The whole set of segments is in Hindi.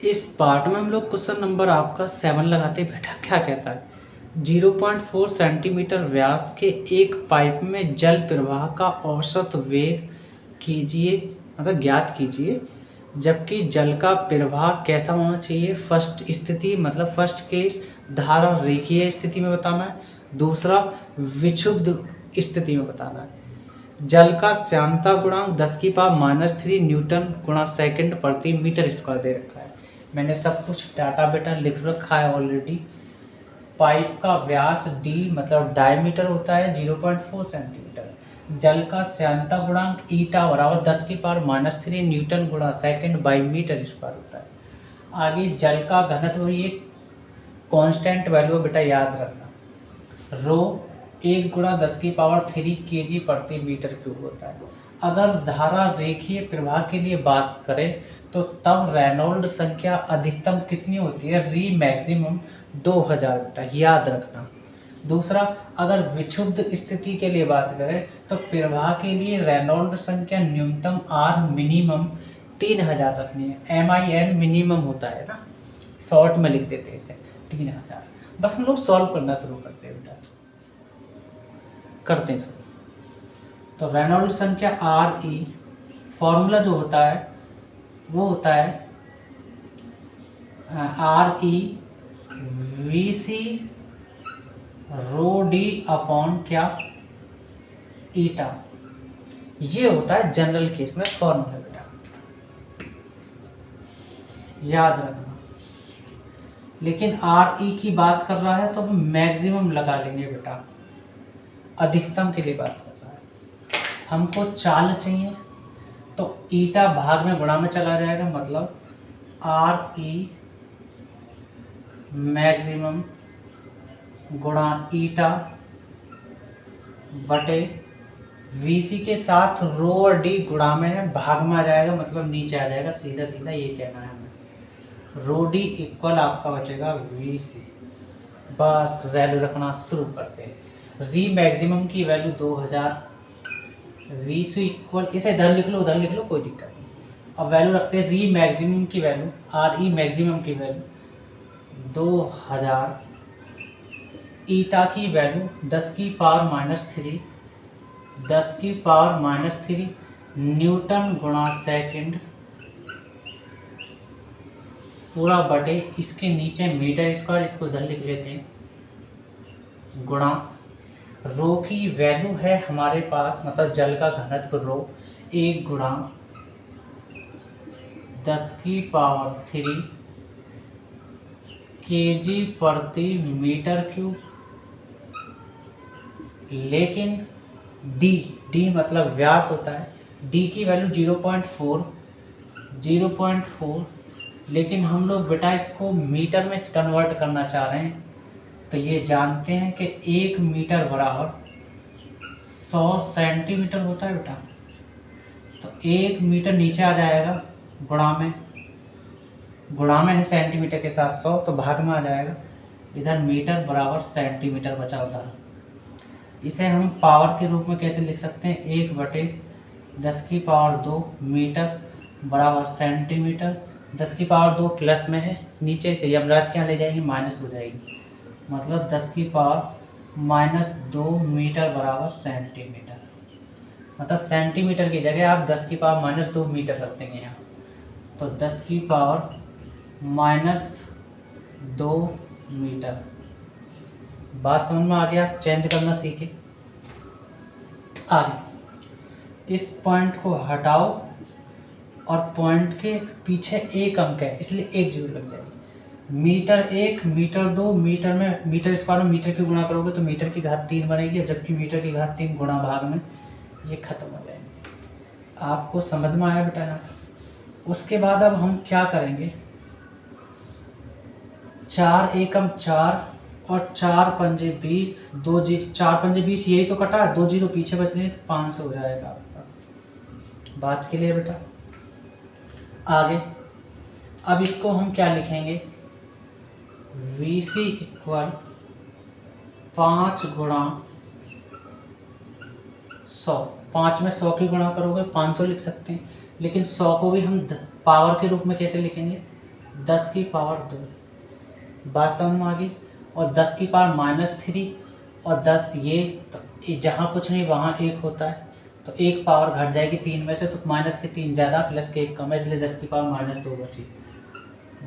इस पार्ट में हम लोग क्वेश्चन नंबर आपका 7 लगाते हैं। बेटा क्या कहता है, 0.4 सेंटीमीटर व्यास के एक पाइप में जल प्रवाह का औसत वेग कीजिए, मतलब ज्ञात कीजिए, जबकि जल का प्रवाह कैसा होना चाहिए। फर्स्ट स्थिति मतलब फर्स्ट केस धारा रेखीय स्थिति में बताना है, दूसरा विक्षुब्ध स्थिति में बताना है। जल का श्यानता गुणांक 10⁻³ न्यूटन गुणा सेकंड प्रति मीटर स्क्वायर दे रखा है। मैंने सब कुछ डाटा बेटा लिख रखा है ऑलरेडी। पाइप का व्यास d मतलब डायमीटर होता है 0.4 सेंटीमीटर। जल का श्यानता गुणांक ईटा बराबर 10⁻³ न्यूटन गुणा सेकंड बाई मीटर स्क्वायर होता है। आगे जल का घनत्व ये कांस्टेंट वैल्यू बेटा याद रखना, रो 1 गुणा 10⁻³ kg प्रति मीटर क्यूब होता है। अगर धारा रेखीय प्रवाह के लिए बात करें तो तब रेनॉल्ड संख्या अधिकतम कितनी होती है, री मैक्सिमम 2000 बेटा याद रखना। दूसरा, अगर विक्षुब्ध स्थिति के लिए बात करें तो प्रवाह के लिए रेनॉल्ड संख्या न्यूनतम आर मिनिमम 3000 रखनी है। MIN मिनिमम होता है ना, शॉर्ट में लिख देते हैं इसे 3000। बस हम लोग सॉल्व करना शुरू करते हैं बेटा, करते हैं शुरू। तो रेनॉल्ड संख्या RE फॉर्मूला जो होता है वो होता है RE VC रो d अपॉन क्या, ईटा। ये होता है जनरल केस में फॉर्मूला बेटा, याद रखना। लेकिन RE की बात कर रहा है तो हम मैक्सिमम लगा लेंगे बेटा, अधिकतम के लिए बात कर रहा है। हमको चाल चाहिए तो ईटा भाग में गुणा में चला जाएगा, मतलब RE मैक्सिमम गुणा ईटा बटे VC के साथ रो और D गुणा में है, भाग में आ जाएगा, मतलब नीचे आ जाएगा, सीधा सीधा ये कहना है हमें। रो D इक्वल आपका बचेगा VC। बस वैल्यू रखना शुरू करते हैं। री मैक्सिमम की वैल्यू 2000, VC इक्वल, इसे इधर लिख लो उधर लिख लो कोई दिक्कत नहीं। अब वैल्यू रखते हैं री मैक्सिमम की वैल्यू, RE मैक्सिमम की वैल्यू 2000, ईटा की वैल्यू 10⁻³ 10⁻³ न्यूटन गुणा सेकंड पूरा बटे इसके नीचे मीटर स्क्वायर, इसको इधर लिख लेते हैं, गुणा रो की वैल्यू है हमारे पास, मतलब जल का घनत्व रो 1 गुणा 10⁻³ kg प्रति मीटर क्यूब। लेकिन D मतलब व्यास होता है, D की वैल्यू 0.4, लेकिन हम लोग बेटा इसको मीटर में कन्वर्ट करना चाह रहे हैं। तो ये जानते हैं कि 1 मीटर बराबर 100 सेंटीमीटर होता है बेटा। तो 1 मीटर नीचे आ जाएगा, गुणा में है सेंटीमीटर के साथ 100, तो भाग में आ जाएगा, इधर मीटर बराबर सेंटीमीटर बचा उधर। इसे हम पावर के रूप में कैसे लिख सकते हैं, 1/10⁻² मीटर बराबर सेंटीमीटर। 10⁻² प्लस में है, नीचे से यमराज के यहाँ ले जाएंगे माइनस हो जाएगी, मतलब 10⁻² मीटर बराबर सेंटीमीटर। मतलब सेंटीमीटर की जगह आप 10⁻² मीटर रख देंगे यहाँ, तो 10⁻² मीटर। बात समझ में आ गया, चेंज करना सीखे। आगे इस पॉइंट को हटाओ और पॉइंट के पीछे एक अंक है इसलिए 1 जीरो लग जाएगी। मीटर 1, मीटर 2, मीटर में मीटर स्क्वायर में मीटर की गुणा करोगे तो मीटर की घात 3 बनेगी, जबकि मीटर की घात 3 गुणा भाग में ये खत्म हो जाएंगे। आपको समझ में आया बेटा ना। उसके बाद अब हम क्या करेंगे, 4 एकम 4 और 4 पंजे 20, 2 जीरो 4 पंजे 20, यही तो कटा, 2 जीरो पीछे बच रहे तो 500 हो जाएगा आपका। बात के लिए बेटा आगे, अब इसको हम क्या लिखेंगे, VC इक्वल 5 गुणा 100। 5 में 100 की गुणा करोगे 500 लिख सकते हैं, लेकिन 100 को भी हम पावर के रूप में कैसे लिखेंगे, 10 की पावर 2, बात समझ में आ गई। और 10 की पावर -3 और 10 ये, तो जहाँ कुछ नहीं वहाँ 1 होता है, तो एक पावर घट जाएगी 3 में से, तो माइनस के 3 ज़्यादा प्लस के 1 कम है, इसलिए 10 की पावर -2 बची।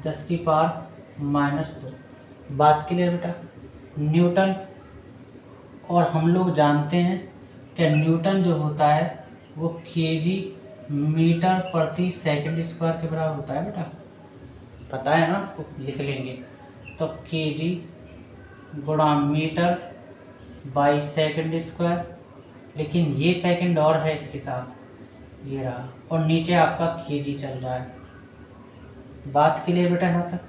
10 की पावर -2। बात क्लियर बेटा। न्यूटन, और हम लोग जानते हैं कि न्यूटन जो होता है वो केजी मीटर प्रति सेकंड स्क्वायर के बराबर होता है बेटा, पता है ना आपको, लिख लेंगे। तो केजी गुणा मीटर बाई सेकंड स्क्वायर, लेकिन ये सेकंड और है इसके साथ, ये रहा, और नीचे आपका केजी चल रहा है। बात क्लियर बेटा यहाँ तक।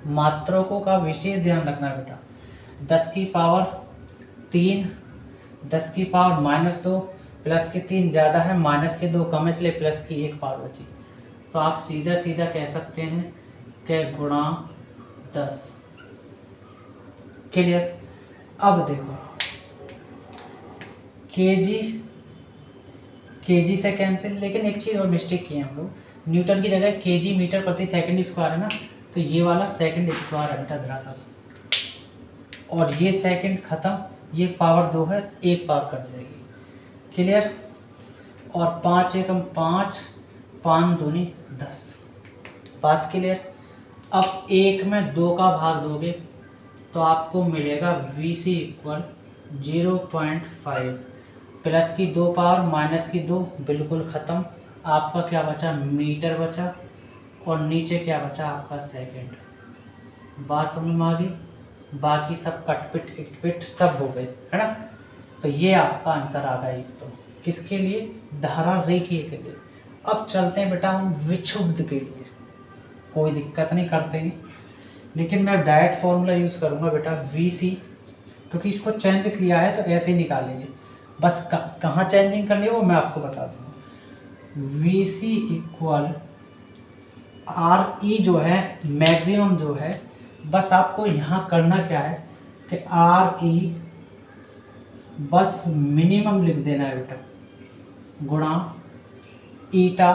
मात्रकों का विशेष ध्यान रखना है बेटा। 10 की पावर 3, 10 की पावर -2, प्लस के 3 ज़्यादा है, माइनस के 2 कम है, इसलिए प्लस की 1 पावर बची। तो आप सीधा सीधा कह सकते हैं कि गुणा 10। क्लियर। अब देखो केजी से कैंसिल, लेकिन एक चीज़ और मिस्टेक की है हम लोग, न्यूटन की जगह केजी मीटर प्रति सेकंड स्क्वायर है ना, तो ये वाला सेकंड स्क्वायर है बेटा दरअसल, और ये सेकंड ख़त्म, ये पावर 2 है, 1 पावर कट जाएगी। क्लियर। और 5 एकम 5, 5 दूनी 10। बात क्लियर। अब 1 में 2 का भाग दोगे तो आपको मिलेगा VC इक्वल 0.5, प्लस की 2 पावर माइनस की 2, बिल्कुल ख़त्म। आपका क्या बचा, मीटर बचा, और नीचे क्या बचा आपका सेकंड। बात समझ में आ गई। बाकी सब कटपिट इटपिट सब हो गए, है ना। तो ये आपका आंसर आ गया एक, तो किसके लिए, धारा रेखीय के लिए। अब चलते हैं बेटा हम विक्षुब्ध के लिए, कोई दिक्कत नहीं करते हैं, लेकिन मैं डायरेक्ट फॉर्मूला यूज़ करूँगा बेटा VC, क्योंकि इसको चेंज किया है तो ऐसे ही निकालेंगे, बस कहाँ चेंजिंग करनी है वो मैं आपको बता दूँगा। VC इक्वल RE जो है मैक्सिमम जो है, बस आपको यहाँ करना क्या है कि RE बस मिनिमम लिख देना है बेटा, गुणा ईटा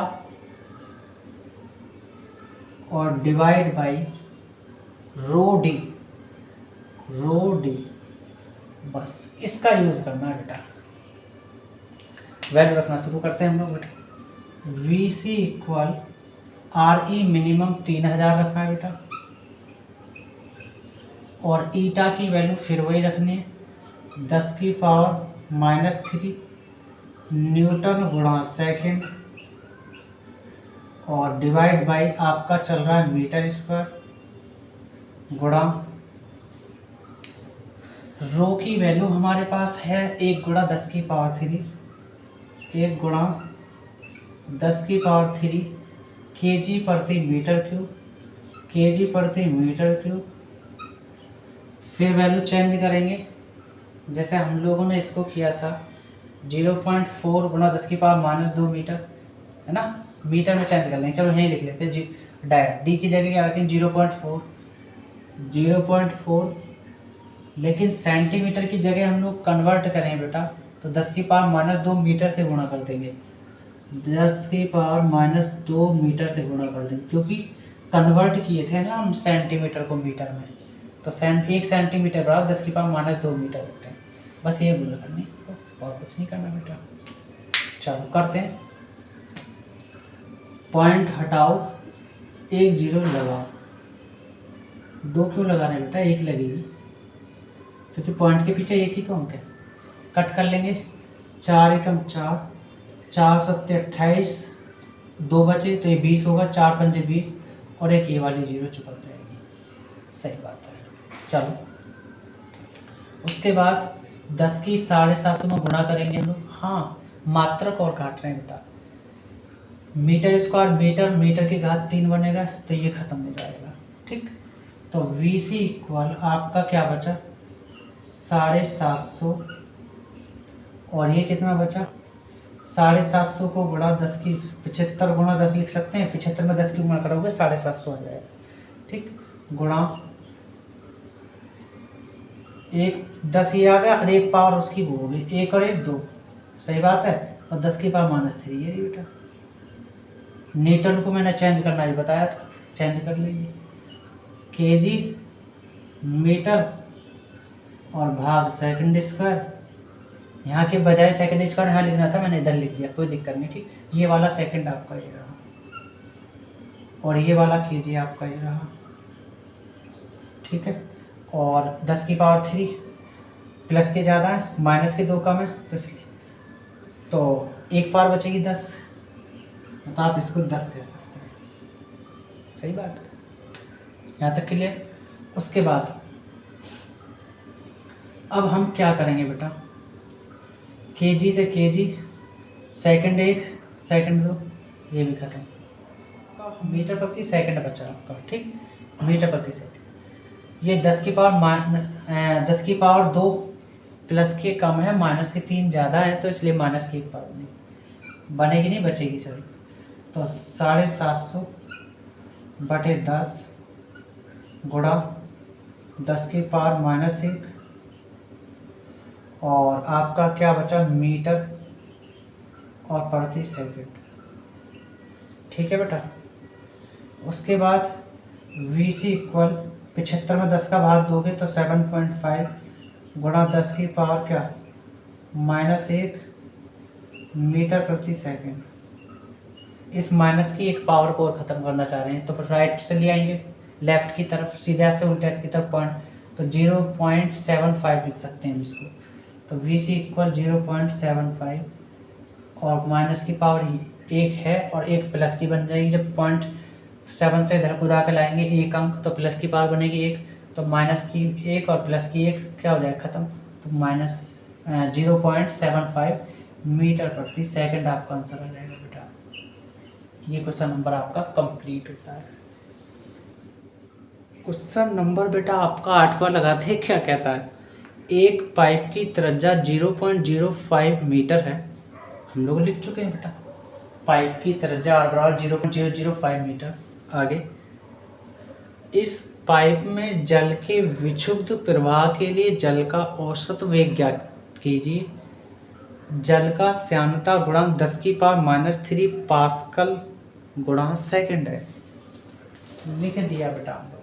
और डिवाइड बाई रो डी, बस इसका यूज़ करना है बेटा। वैल्यू रखना शुरू करते हैं हम लोग बेटा। VC इक्वल RE मिनिमम 3000 रखना है बेटा, और ईटा की वैल्यू फिर वही रखनी है, 10 की पावर -3 न्यूटन गुणा सेकंड, और डिवाइड बाई आपका चल रहा है मीटर स्क्वायर, गुणा रो की वैल्यू हमारे पास है 1 गुणा 10 की पावर 3, 1 गुणा 10 की पावर 3 केजी प्रति मीटर क्यूब, केजी प्रति मीटर क्यूब। फिर वैल्यू चेंज करेंगे जैसे हम लोगों ने इसको किया था, 0.4 गुणा 10 की पावर -2 मीटर, है ना, मीटर में चेंज कर लेंगे, चलो यहीं लिख लेते हैं डायरेक्ट, डी की जगह क्या रखें 0.4, लेकिन सेंटीमीटर की जगह हम लोग कन्वर्ट करें बेटा, तो 10 की पावर -2 मीटर से गुणा कर देंगे, 10 की पावर -2 मीटर से गुणा कर देंगे, क्योंकि कन्वर्ट किए थे ना हम सेंटीमीटर को मीटर में, तो 1 सेंटीमीटर बराबर 10 की पावर -2 मीटर होते हैं। बस ये गुणा करनी, और कुछ नहीं करना बेटा। चलो करते हैं, पॉइंट हटाओ, 1 0 लगाओ, 2 क्यों लगाना बेटा, 1 लगेगी, क्योंकि पॉइंट के पीछे 1 ही तो अंक है। कट कर लेंगे, 4 एकम 4, 4 सत्ते 28, 2 बचे तो ये 20 होगा, 4 पंजे 20, और एक ये वाली 0 चिपक जाएगी। सही बात है। चलो उसके बाद 10 की 750 में गुणा करेंगे हम लोग। हाँ, मात्रक और काट रहे हैं बेटा, मीटर स्क्वायर मीटर, मीटर की घात 3 बनेगा, तो ये खत्म हो जाएगा। ठीक, तो VC इक्वल आपका क्या बचा 750, और ये कितना बचा 750 को गुणा 10 की 75 गुणा 10 लिख सकते हैं, 75 में 10 की गुणा करोगे 750 आ जाएगा। ठीक, गुणा 1 10 ही आ गया, और 1 पावर उसकी वो होगी, 1 और 1 2, सही बात है, और 10 की पावर -3 ये बेटा। न्यूटन को मैंने चेंज करना ही बताया था, चेंज कर लीजिए, केजी मीटर और भाग सेकंड स्क्वायर। यहाँ के बजाय सेकंड स्क्वायर यहाँ लिखना था, मैंने इधर लिख दिया, कोई दिक्कत नहीं। ठीक, ये वाला सेकंड आपका ये रहा और ये वाला केजी आपका ये रहा। ठीक है, और 10 की पावर 3 प्लस के ज़्यादा है, माइनस के 2 कम है, तो इसलिए तो एक पावर बचेगी 10, तो आप इसको 10 कह सकते हैं। सही बात है, यहाँ तक क्लियर। उसके बाद अब हम क्या करेंगे बेटा, केजी से केजी, सेकंड 1 सेकंड 2, ये भी खत्म। मीटर प्रति सेकंड बचा आपका। ठीक, मीटर प्रति सेकंड। ये 10 की पावर 2 प्लस के कम है, माइनस के 3 ज़्यादा है, तो इसलिए माइनस की 1 पावर नहीं बनेगी, नहीं बचेगी सर। तो 750 बटे 10 गुणा 10 की पावर -1, और आपका क्या बचा, मीटर और प्रति सेकंड। ठीक है बेटा। उसके बाद VC इक्वल 75 में 10 का भाग दोगे तो 7.5 गुणा 10 की पावर क्या -1 मीटर प्रति सेकंड। इस माइनस की 1 पावर को और ख़त्म करना चाह रहे हैं, तो राइट से ले आएंगे लेफ्ट की तरफ, सीधा से उल्टे की तरफ पॉइंट, तो 0.75 लिख सकते हैं इसको। तो VC इक्वल 0.75 और माइनस की पावर 1 है और 1 प्लस की बन जाएगी। जब 0.7 से इधर कूदा के लाएंगे 1 अंक, तो प्लस की पावर बनेगी 1, तो माइनस की 1 और प्लस की 1 क्या हो जाएगा, ख़त्म। तो -0.75 मीटर प्रति सेकंड आपका आंसर आ जाएगा बेटा। ये क्वेश्चन नंबर आपका कंप्लीट होता है। क्वेश्चन नंबर बेटा आपका 8वां लगाते हैं, क्या कहता है, एक पाइप की त्रिज्या 0.05 मीटर है। हम लोग लिख चुके हैं बेटा, पाइप की त्रिज्या बराबर 0.005 मीटर। आगे, इस पाइप में जल के विक्षुब्ध प्रवाह के लिए जल का औसत वेग ज्ञात कीजिए। जल का श्यानता गुणांक 10 की पावर -3 पास्कल गुणा सेकंड है। लिख दिया बेटा हम लोग।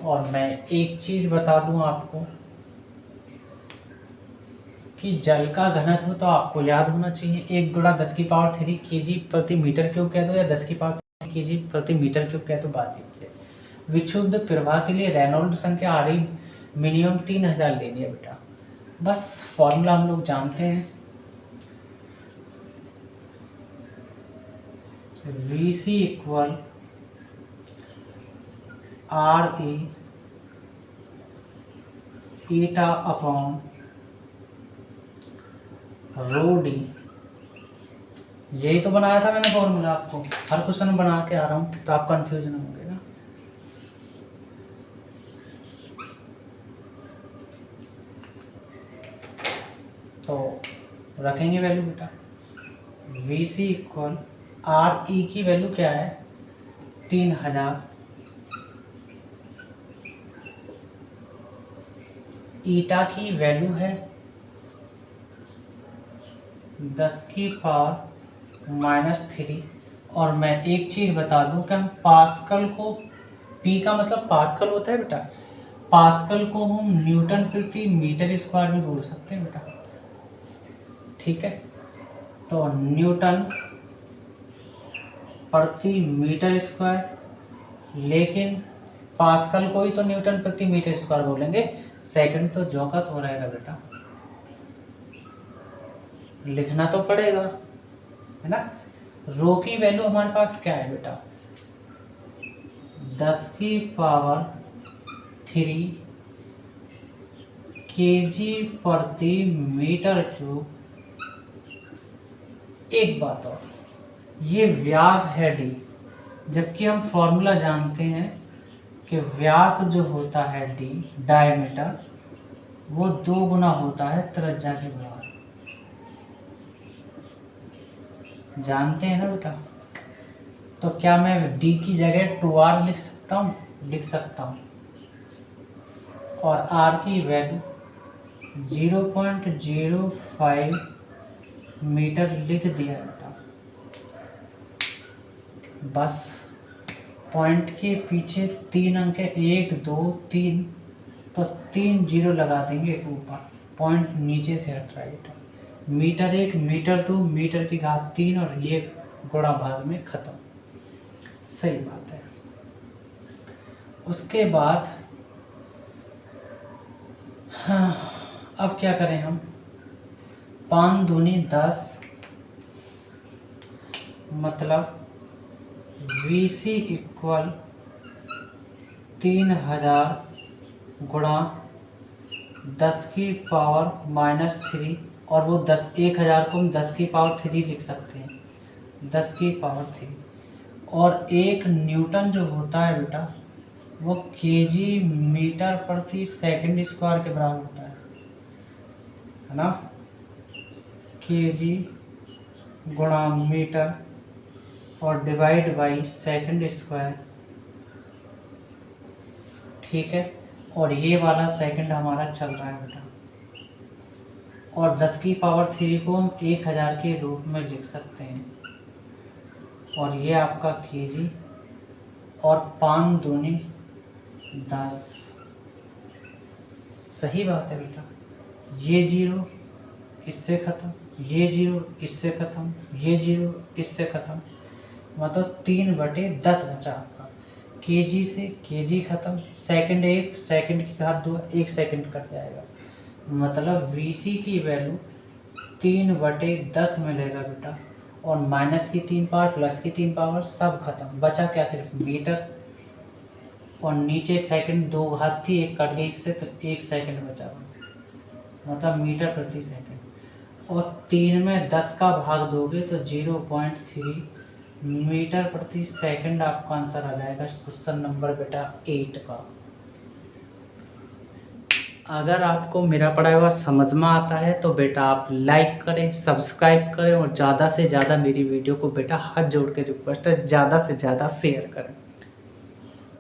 और मैं एक चीज बता दूं आपको कि जल का घनत्व तो आपको याद होना चाहिए, 1 गुणा 10 की पावर 3 केजी प्रति मीटर क्यूब कह दो या 10 की पावर 3 केजी प्रति मीटर क्यूब कह दो, बात ये है। विक्षुब्ध प्रवाह के लिए रेनॉल्ड संख्या RE मिनिमम 3000 लेनी है बेटा। बस फॉर्मूला हम लोग जानते हैं, VC equal RE eta upon rho D. यही तो बनाया था मैंने फॉर्मूला, आपको हर क्वेश्चन बना के आ रहा हूँ तो आप कंफ्यूज ना होंगे ना। तो रखेंगे वैल्यू बेटा, VC इक्वल RE की वैल्यू क्या है 3000, ईटा की वैल्यू है 10 की पावर -3। और मैं एक चीज़ बता दूं कि हम पास्कल को, P का मतलब पास्कल होता है बेटा, पास्कल को हम न्यूटन प्रति मीटर स्क्वायर भी बोल सकते हैं बेटा। ठीक है, तो न्यूटन प्रति मीटर स्क्वायर, लेकिन पास्कल को ही तो न्यूटन प्रति मीटर स्क्वायर बोलेंगे, सेकंड तो जो का तो रहेगा बेटा, लिखना तो पड़ेगा है ना। रो की वैल्यू हमारे पास क्या है बेटा, 10 की पावर 3 केजी प्रति मीटर क्यूब। एक बात और, ये व्यास है D, जबकि हम फॉर्मूला जानते हैं कि व्यास जो होता है D डायमीटर, वो 2 गुना होता है त्रिज्या के बराबर। जानते हैं ना बेटा। तो क्या मैं D की जगह 2R लिख सकता हूँ, लिख सकता हूँ, और R की वैल्यू 0.05 मीटर लिख दिया बेटा। बस पॉइंट के पीछे 3 अंक है, 1 2 3, तो 3 जीरो लगा देंगे ऊपर, पॉइंट नीचे से हट रहा है। मीटर 1 मीटर 2 मीटर की घात 3 और ये गुणा भाग में खत्म। सही बात है। उसके बाद हाँ, अब क्या करें हम, 5 दूनी 10 मतलब VC इक्वल 3000 गुणा 10 की पावर -3, और वो 1000 को हम 10 की पावर 3 लिख सकते हैं, 10 की पावर 3। और 1 न्यूटन जो होता है बेटा वो केजी मीटर प्रति सेकंड स्क्वायर के बराबर होता है ना, केजी गुणा मीटर और डिवाइड बाई सेकंड स्क्वायर। ठीक है, और ये वाला सेकंड हमारा चल रहा है बेटा, और 10 की पावर 3 को हम 1000 के रूप में लिख सकते हैं, और ये आपका केजी, और 5 दूनी 10। सही बात है बेटा, ये जीरो इससे ख़त्म, ये जीरो इससे ख़त्म, ये जीरो इससे ख़त्म, मतलब 3/10 बचा आपका। केजी से केजी ख़त्म, सेकंड 1 सेकंड की घात 2 1 सेकंड कट जाएगा, मतलब VC की वैल्यू 3/10 मिलेगा बेटा, और माइनस की 3 पावर प्लस की 3 पावर सब खत्म, बचा क्या सिर्फ मीटर, और नीचे सेकंड 2 घात थी 1 कट गई इससे, तो 1 सेकंड बचा बस, मतलब मीटर प्रति सेकंड, और 3 में 10 का भाग दोगे तो 0.3 मीटर प्रति सेकंड आपका आंसर आ जाएगा क्वेश्चन नंबर बेटा 8 का। अगर आपको मेरा पढ़ाया हुआ समझ में आता है तो बेटा आप लाइक करें, सब्सक्राइब करें, और ज़्यादा से ज़्यादा मेरी वीडियो को बेटा हाथ जोड़ के रिक्वेस्ट है ज़्यादा से ज़्यादा शेयर करें।